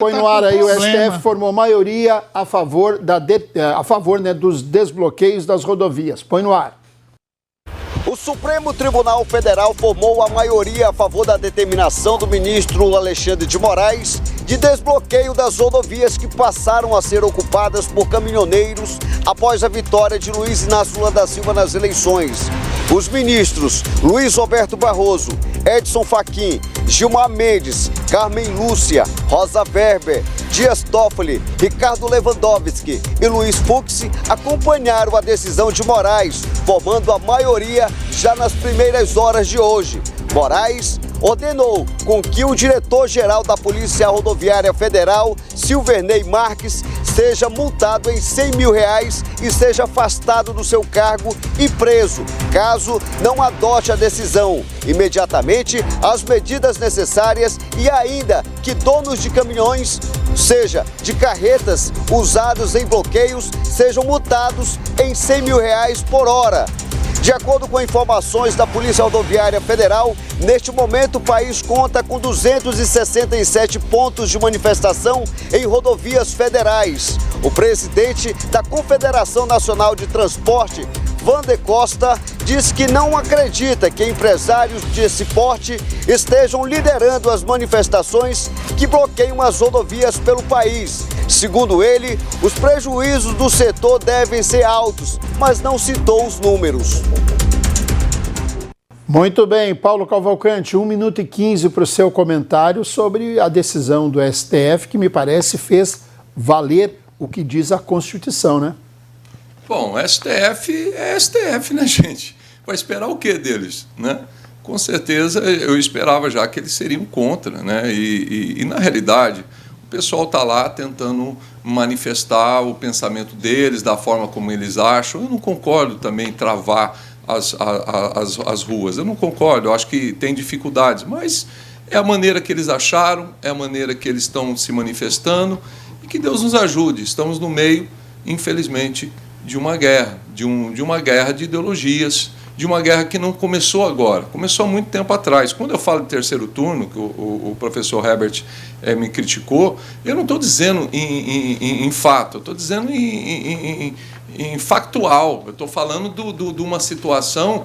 Põe no ar aí, o STF formou maioria a favor, dos desbloqueios das rodovias. Põe no ar. O Supremo Tribunal Federal formou a maioria a favor da determinação do ministro Alexandre de Moraes de desbloqueio das rodovias que passaram a ser ocupadas por caminhoneiros após a vitória de Luiz Inácio Lula da Silva nas eleições. Os ministros Luiz Roberto Barroso, Edson Fachin, Gilmar Mendes, Carmen Lúcia, Rosa Weber, Dias Toffoli, Ricardo Lewandowski e Luiz Fux acompanharam a decisão de Moraes, formando a maioria já nas primeiras horas de hoje. Moraes ordenou com que o diretor-geral da Polícia Rodoviária Federal, Silvernei Marques, seja multado em R$100 mil e seja afastado do seu cargo e preso, caso não adote a decisão. Imediatamente, as medidas necessárias e ainda que donos de caminhões, seja de carretas usados em bloqueios, sejam multados em R$100 mil por hora. De acordo com informações da Polícia Rodoviária Federal, neste momento o país conta com 267 pontos de manifestação em rodovias federais. O presidente da Confederação Nacional de Transporte, Wander Costa, diz que não acredita que empresários desse porte estejam liderando as manifestações que bloqueiam as rodovias pelo país. Segundo ele, os prejuízos do setor devem ser altos, mas não citou os números. Muito bem, Paulo Cavalcante, 1 minuto e 15 para o seu comentário sobre a decisão do STF, que me parece fez valer o que diz a Constituição, né? Bom, STF é STF, né, gente? Vai esperar o quê deles, né? Com certeza eu esperava já que eles seriam contra, né? E na realidade, o pessoal está lá tentando manifestar o pensamento deles, da forma como eles acham. Eu não concordo também em travar as ruas. Eu não concordo, eu acho que tem dificuldades, mas é a maneira que eles acharam, é a maneira que eles estão se manifestando, e que Deus nos ajude. Estamos no meio, infelizmente, de uma guerra, de uma guerra de ideologias, de uma guerra que não começou agora, começou há muito tempo atrás. Quando eu falo de terceiro turno, que o professor Herbert me criticou, eu não estou dizendo em fato, eu estou dizendo em factual. Eu estou falando de uma situação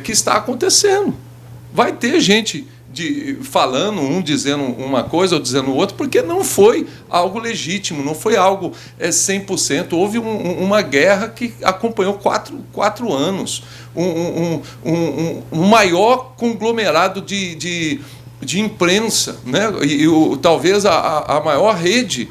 que está acontecendo. Vai ter gente falando, um dizendo uma coisa ou dizendo outra, porque não foi algo legítimo, não foi algo 100%. Houve uma guerra que acompanhou quatro anos, um maior conglomerado de imprensa, né? E talvez a maior rede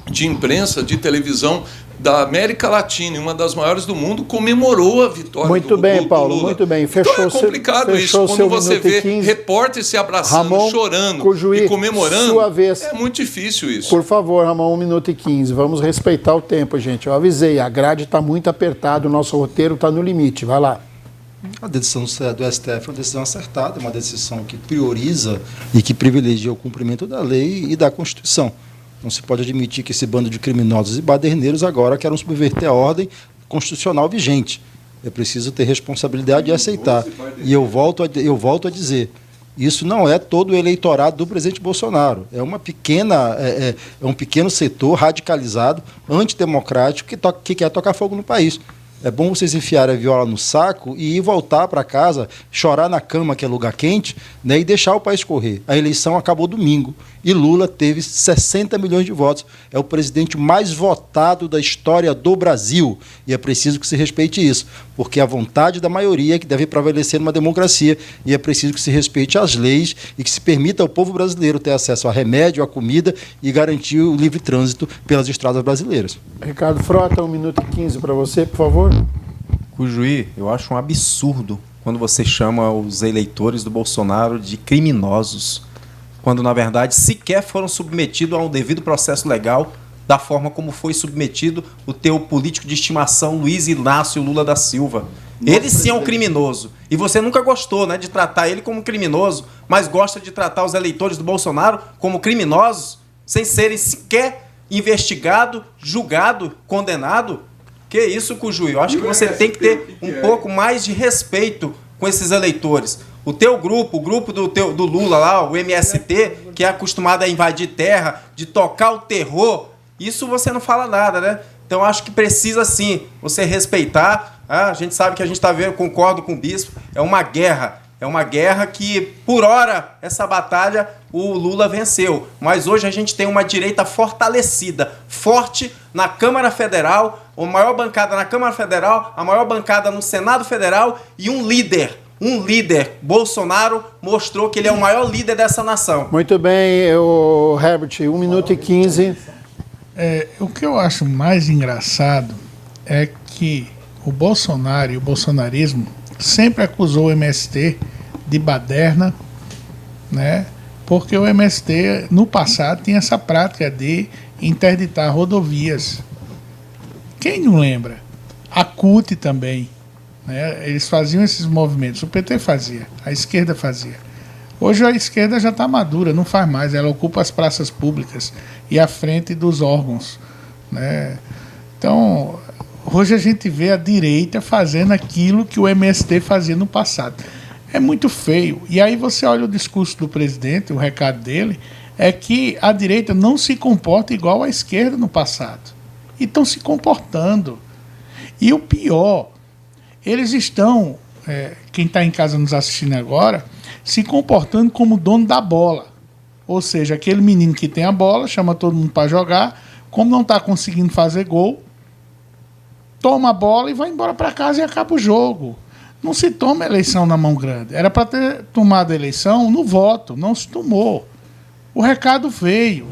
de imprensa, de televisão da América Latina, uma das maiores do mundo, comemorou a vitória muito bem, Paulo, Lula. Muito bem, fechou. Então é complicado isso, quando você vê repórter se abraçando, Ramon, chorando e comemorando, sua vez. É muito difícil isso. Por favor, Ramon, 1 minuto e 15, vamos respeitar o tempo, gente. Eu avisei, a grade está muito apertada, o nosso roteiro está no limite, vai lá. A decisão do STF é uma decisão acertada, uma decisão que prioriza e que privilegia o cumprimento da lei e da Constituição. Não se pode admitir que esse bando de criminosos e baderneiros agora querem subverter a ordem constitucional vigente. É preciso ter responsabilidade e aceitar. E eu volto a dizer, isso não é todo o eleitorado do presidente Bolsonaro. É um pequeno setor radicalizado, antidemocrático, que quer tocar fogo no país. É bom vocês enfiarem a viola no saco e ir voltar para casa, chorar na cama, que é lugar quente, né, e deixar o país correr. A eleição acabou domingo e Lula teve 60 milhões de votos. É o presidente mais votado da história do Brasil. E é preciso que se respeite isso, porque a vontade da maioria é que deve prevalecer numa democracia, e é preciso que se respeite as leis e que se permita ao povo brasileiro ter acesso a remédio, a comida e garantir o livre trânsito pelas estradas brasileiras. Ricardo Frota, 1 minuto e 15 para você, por favor. Cujuí, eu acho um absurdo quando você chama os eleitores do Bolsonaro de criminosos, quando, na verdade, sequer foram submetidos a um devido processo legal, da forma como foi submetido o teu político de estimação, Luiz Inácio Lula da Silva. Ele sim é um criminoso. E você nunca gostou, né, de tratar ele como criminoso, mas gosta de tratar os eleitores do Bolsonaro como criminosos, sem serem sequer investigado, julgado, condenado. Que isso, Cujuí? Eu acho que você tem que ter um pouco mais de respeito com esses eleitores. O teu grupo, o grupo do Lula lá, o MST, que é acostumado a invadir terra, de tocar o terror, isso você não fala nada, né? Então acho que precisa sim você respeitar. A gente sabe que a gente está vendo, concordo com o bispo, é uma guerra que, por hora, essa batalha o Lula venceu. Mas hoje a gente tem uma direita fortalecida, forte na Câmara Federal, a maior bancada na Câmara Federal, a maior bancada no Senado Federal e um líder. Bolsonaro mostrou que ele é o maior líder dessa nação. Muito bem, Herbert, 1 minuto e 15. O que eu acho mais engraçado é que o Bolsonaro e o bolsonarismo sempre acusou o MST de baderna, né? Porque o MST, no passado, tinha essa prática de interditar rodovias. Quem não lembra? A CUT também. Né? Eles faziam esses movimentos. O PT fazia, a esquerda fazia. Hoje a esquerda já está madura, não faz mais. Ela ocupa as praças públicas e a frente dos órgãos. Né? Então, hoje a gente vê a direita fazendo aquilo que o MST fazia no passado. É muito feio. E aí você olha o discurso do presidente, o recado dele, é que a direita não se comporta igual à esquerda no passado. E estão se comportando. E o pior, eles estão, quem está em casa nos assistindo agora, se comportando como dono da bola. Ou seja, aquele menino que tem a bola, chama todo mundo para jogar, como não está conseguindo fazer gol, toma a bola e vai embora para casa e acaba o jogo. Não se toma eleição na mão grande. Era para ter tomado a eleição no voto, não se tomou. O recado veio.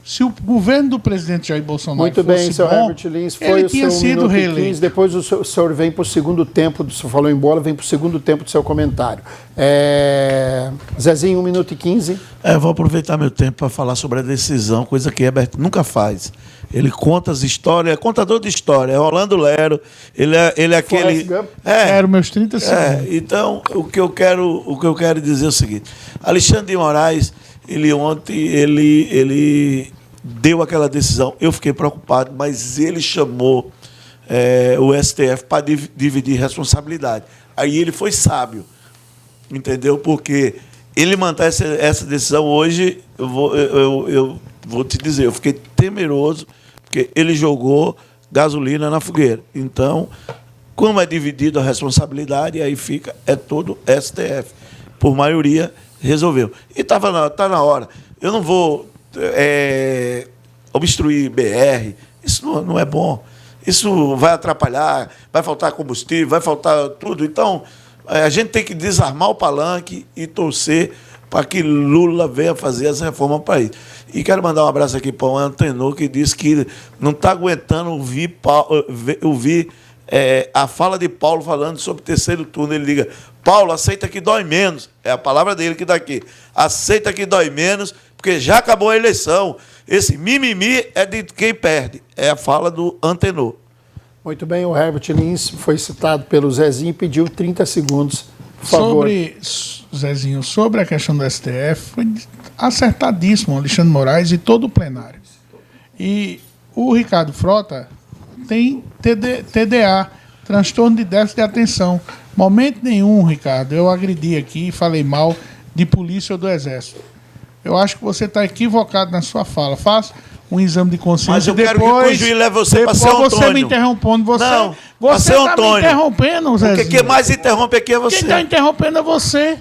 Se o governo do presidente Jair Bolsonaro muito fosse bem, seu bom, Herbert Lins, foi ele o tinha seu sido minuto e reeleito. 15, depois o senhor vem para o segundo tempo, o senhor falou em bola, vem para o segundo tempo do seu comentário. Zezinho, 1 minuto e 15. Vou aproveitar meu tempo para falar sobre a decisão, coisa que Herbert nunca faz. Ele conta as histórias, é contador de história, é Orlando Lero, ele é aquele... Era os meus 30 segundos. Então, o que eu quero dizer é o seguinte, Alexandre de Moraes, ontem ele deu aquela decisão, eu fiquei preocupado, mas ele chamou o STF para dividir responsabilidade. Aí ele foi sábio, entendeu? Porque ele manter essa decisão hoje, eu vou te dizer, eu fiquei temeroso, porque ele jogou gasolina na fogueira. Então, como é dividida a responsabilidade, aí é todo STF. Por maioria, resolveu. E tá na hora. Eu não vou obstruir BR, isso não é bom. Isso vai atrapalhar, vai faltar combustível, vai faltar tudo. Então, a gente tem que desarmar o palanque e torcer para que Lula venha fazer essa reforma para o país. E quero mandar um abraço aqui para o Antenor, que disse que não está aguentando ouvir a fala de Paulo falando sobre o terceiro turno. Ele liga, Paulo, aceita que dói menos. É a palavra dele que está aqui. Aceita que dói menos, porque já acabou a eleição. Esse mimimi é de quem perde. É a fala do Antenor. Muito bem, o Herbert Lins foi citado pelo Zezinho e pediu 30 segundos, por favor. Zezinho, sobre a questão do STF, foi acertadíssimo o Alexandre Moraes e todo o plenário. E o Ricardo Frota tem TDA, transtorno de déficit de atenção. Momento nenhum, Ricardo, eu agredi aqui e falei mal de polícia ou do Exército. Eu acho que você está equivocado na sua fala. Faça um exame de consciência. Mas eu quero que o juiz leve você para ser Antônio. Você me interrompendo. Você está me interrompendo, Zezinho. Quem mais interrompe aqui é você. Quem está interrompendo é você.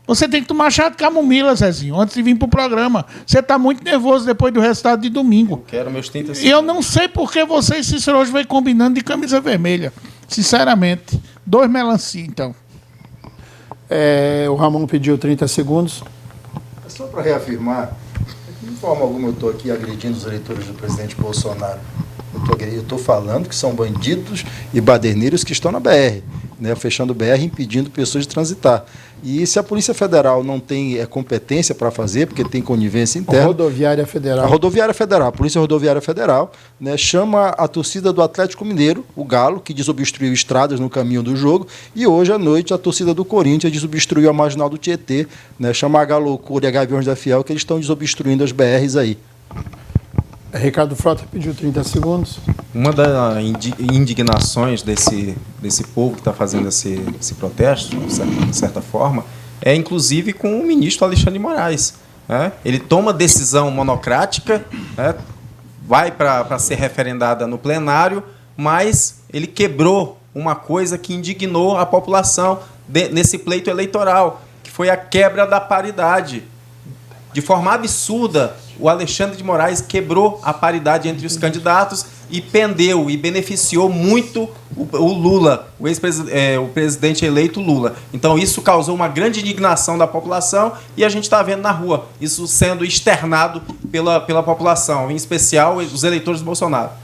Você tem que tomar chá de camomila, Zezinho, antes de vir para o programa. Você está muito nervoso depois do resultado de domingo. Eu quero meus 30 segundos. E eu não sei por que você e Cícero hoje vem combinando de camisa vermelha. Sinceramente. 2 melancia, então. O Ramon pediu 30 segundos. Só para reafirmar, de forma alguma eu estou aqui agredindo os eleitores do presidente Bolsonaro. Eu estou falando que são bandidos e baderneiros que estão na BR, né, fechando o BR, impedindo pessoas de transitar. E se a Polícia Federal não tem competência para fazer, porque tem conivência interna... A Rodoviária Federal. A Rodoviária Federal, a Polícia Rodoviária Federal, né, chama a torcida do Atlético Mineiro, o Galo, que desobstruiu estradas no caminho do jogo, e hoje à noite a torcida do Corinthians desobstruiu a Marginal do Tietê, né, chama a Galocura e a Gaviões da Fiel, que eles estão desobstruindo as BRs aí. Ricardo Frota pediu 30 segundos. Uma das indignações desse povo que está fazendo esse protesto, de certa forma, é inclusive com o ministro Alexandre de Moraes. Né? Ele toma decisão monocrática, né? Vai para ser referendada no plenário, mas ele quebrou uma coisa que indignou a população nesse pleito eleitoral, que foi a quebra da paridade. De forma absurda, o Alexandre de Moraes quebrou a paridade entre os candidatos e pendeu e beneficiou muito o Lula, o presidente eleito Lula. Então, isso causou uma grande indignação da população e a gente está vendo na rua isso sendo externado pela população, em especial os eleitores do Bolsonaro.